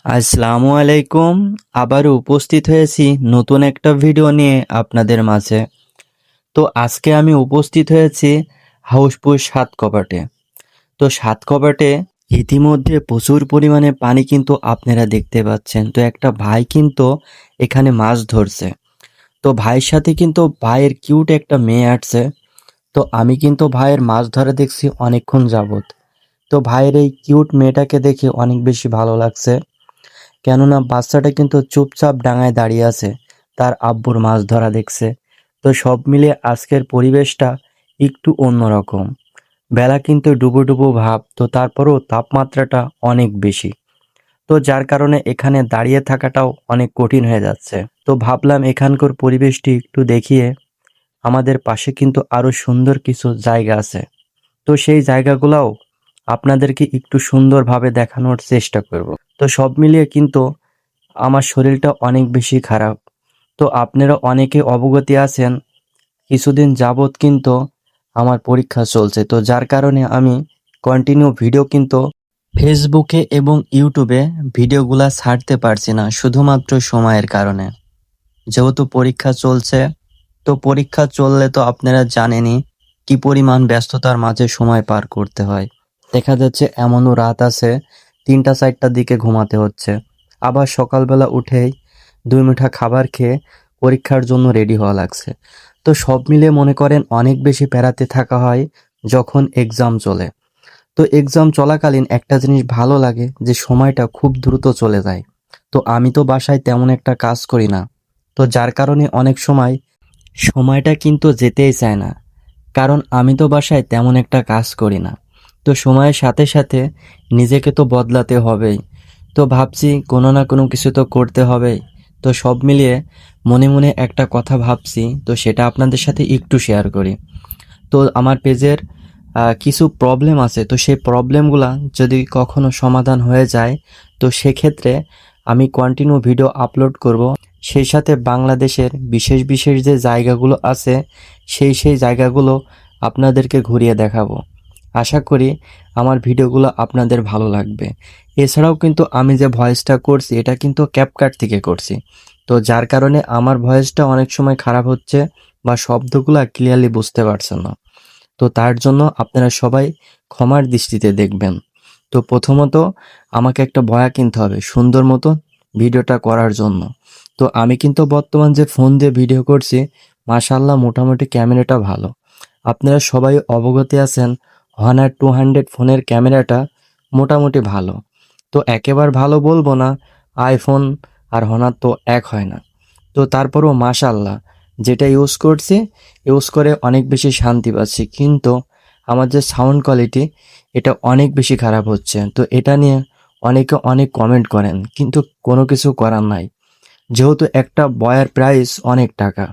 আসসালামু আলাইকুম। আবারও উপস্থিত হয়েছি নতুন একটা ভিডিও নিয়ে আপনাদের মাঝে। তো আজকে আমি উপস্থিত হয়েছি হাউসপুর সাত কপাটে। তো সাত কপাটে ইতিমধ্যে প্রচুর পরিমাণে পানি কিন্তু আপনারা দেখতে পাচ্ছেন। তো একটা ভাই কিন্তু এখানে মাছ ধরছে। তো ভাইয়ের সাথে কিন্তু ভাইয়ের কিউট একটা মেয়ে আসছে। তো আমি কিন্তু ভাইয়ের মাছ ধরা দেখছি অনেকক্ষণ যাবত। তো ভাইয়ের এই কিউট মেয়েটাকে দেখে অনেক বেশি ভালো লাগছে। কেননা বাচ্চাটা কিন্তু চুপচাপ ডাঙায় দাঁড়িয়ে আছে, তার আব্বুর মাছ ধরা দেখছে। তো সব মিলিয়ে আজকের পরিবেশটা একটু অন্যরকম। বেলা কিন্তু ডুবো ডুবো ভাব, তো তারপরেও তাপমাত্রাটা অনেক বেশি। তো যার কারণে এখানে দাঁড়িয়ে থাকাটাও অনেক কঠিন হয়ে যাচ্ছে। তো ভাবলাম এখানকার পরিবেশটি একটু দেখিয়ে, আমাদের পাশে কিন্তু আরো সুন্দর কিছু জায়গা আছে। তো সেই জায়গাগুলোও আপনাদেরকে একটু সুন্দরভাবে দেখানোর চেষ্টা করব। তো সব মিলিয়ে কিন্তু আমার শরীরটা অনেক বেশি খারাপ। তো আপনারা অনেকে অবগতি আছেন, কিছুদিন যাবৎ কিন্তু আমার পরীক্ষা চলছে। তো যার কারণে আমি কন্টিনিউ ভিডিও কিন্তু ফেসবুকে এবং ইউটিউবে ভিডিওগুলা ছাড়তে পারছি না, শুধুমাত্র সময়ের কারণে। যেহেতু পরীক্ষা চলছে, তো পরীক্ষা চললে তো আপনারা জানেনই কি পরিমাণ ব্যস্ততার মাঝে সময় পার করতে হয়। দেখা যাচ্ছে এমনও রাত আছে 3টা-4টার দিকে ঘুমাতে হচ্ছে, আবার সকালবেলা উঠেই 2 মুঠা খাবার খেয়ে পরীক্ষার জন্য রেডি হওয়া লাগছে। তো সব মিলিয়ে মনে করেন অনেক বেশি প্যারাতে থাকা হয় যখন এক্সাম চলে। তো এক্সাম চলাকালীন একটা জিনিস ভালো লাগে যে সময়টা খুব দ্রুত চলে যায়। তো আমি তো বাসায় তেমন একটা কাজ করি না, তো যার কারণে অনেক সময় সময়টা কিন্তু যেতেই চায় না, কারণ আমি তো বাসায় তেমন একটা কাজ করি না। তো সময়ের সাথে সাথে নিজেকে তো বদলাতে হবেই। তো ভাবছি কোনো না কোনো কিছু তো করতে হবেই। তো সব মিলিয়ে মনে মনে একটা কথা ভাবছি, তো সেটা আপনাদের সাথে একটু শেয়ার করি। তো আমার পেজের কিছু প্রবলেম আছে, তো সেই প্রবলেমগুলা যদি কখনো সমাধান হয়ে যায়, তো সেক্ষেত্রে আমি কন্টিনিউ ভিডিও আপলোড করব। সেই সাথে বাংলাদেশের বিশেষ বিশেষ যে জায়গাগুলো আছে, সেই জায়গাগুলো আপনাদেরকে ঘুরিয়ে দেখাবো। আশা করি আমার ভিডিওগুলো আপনাদের ভালো লাগবে। এছাড়াও কিন্তু আমি যে ভয়েসটা করছি এটা কিন্তু ক্যাপকাট থেকে করছি। তো যার কারণে আমার ভয়েসটা অনেক সময় খারাপ হচ্ছে বা শব্দগুলো ক্লিয়ারলি বুঝতে পারছেন না। তো তার জন্য আপনারা সবাই ক্ষমার দৃষ্টিতে দেখবেন। তো প্রথমত আমাকে একটা বয়া কিনতে হবে সুন্দর মতো ভিডিওটা করার জন্য। তো আমি কিন্তু বর্তমান যে ফোন দিয়ে ভিডিও করছি, মাশাআল্লাহ মোটামুটি ক্যামেরাটা ভালো। আপনারা সবাই অবগত আছেন Honor 200 ফোনের ক্যামেরাটা মোটামুটি ভালো। তো একেবারে ভালো বলবো না, আইফোন আর Honor তো এক হয় না। তো তারপরেও মাশাআল্লাহ যেটা ইউজ করছি, ইউজ করে অনেক বেশি শান্তি পাচ্ছি। কিন্তু আমার যে সাউন্ড কোয়ালিটি, এটা অনেক বেশি খারাপ হচ্ছে। তো এটা নিয়ে অনেকে অনেক কমেন্ট করেন, কিন্তু কোনো কিছু করার নাই। যেহেতু একটা বয়ার প্রাইস অনেক টাকা,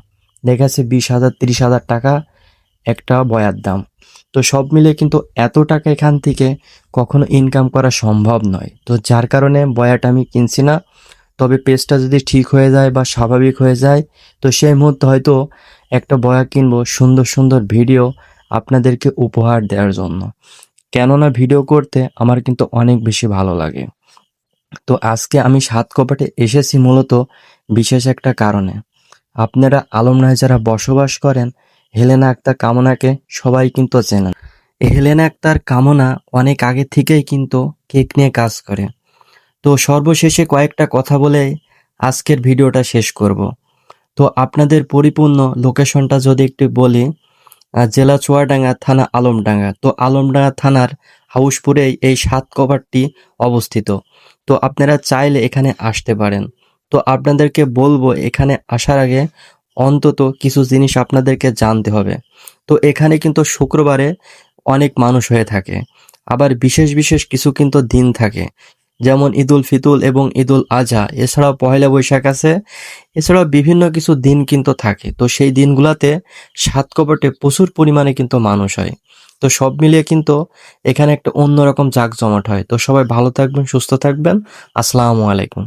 দেখাচ্ছে 20,000 30,000 টাকা একটা বয়ার দাম। তো সব মিলে কিন্তু এত টাকা এখান থেকে কখনো ইনকাম করা সম্ভব নয়। তো যার কারণে বয়াটা আমি কিনছি না। তবে পেজটা যদি ঠিক হয়ে যায় বা স্বাভাবিক হয়ে যায়, তো সেই মুহূর্তে হয়তো একটা বয়া কিনবো সুন্দর সুন্দর ভিডিও আপনাদেরকে উপহার দেওয়ার জন্য। কেননা ভিডিও করতে আমার কিন্তু অনেক বেশি ভালো লাগে। তো আজকে আমি সাত কপাটে এসেছি মূলত বিশেষ একটা কারণে। আপনারা আলমডাঙ্গায় যারা বসবাস করেন, হেলেনা আক্তার কামনাকে সবাই কিন্তু চেনেন। হেলেনা আক্তার কামনা অনেক আগে থেকেই কিন্তু কেক নিয়ে কাজ করে। তো সর্বশেষে কয়েকটা কথা বলে আজকের ভিডিওটা শেষ করব। তো আপনাদের পরিপূর্ণ লোকেশনটা যদি একটু বলি, জেলা চুয়াডাঙ্গা, থানা আলমডাঙ্গা। তো আলমডাঙ্গা থানার হাউসপুরেই এই সাত কভারটি অবস্থিত। তো আপনারা চাইলে এখানে আসতে পারেন। তো আপনাদেরকে বলবো এখানে আসার আগে অন্তত কিছু জিনিস আপনাদেরকে জানতে হবে। তো এখানে কিন্তু শুক্রবারে অনেক মানুষ হয়ে থাকে, আবার বিশেষ বিশেষ কিছু কিন্তু দিন থাকে, যেমন ঈদুল ফিতর এবং ঈদুল আজহা, এছাড়াও পহেলা বৈশাখ আছে। এছাড়াও বিভিন্ন কিছু দিন কিন্তু থাকে। তো সেই দিনগুলোতে সাত কপাটে প্রচুর পরিমাণে কিন্তু মানুষ হয়। তো সব মিলিয়ে কিন্তু এখানে একটা অন্যরকম জাঁকজমট হয়। তো সবাই ভালো থাকবেন, সুস্থ থাকবেন। আসসালামু আলাইকুম।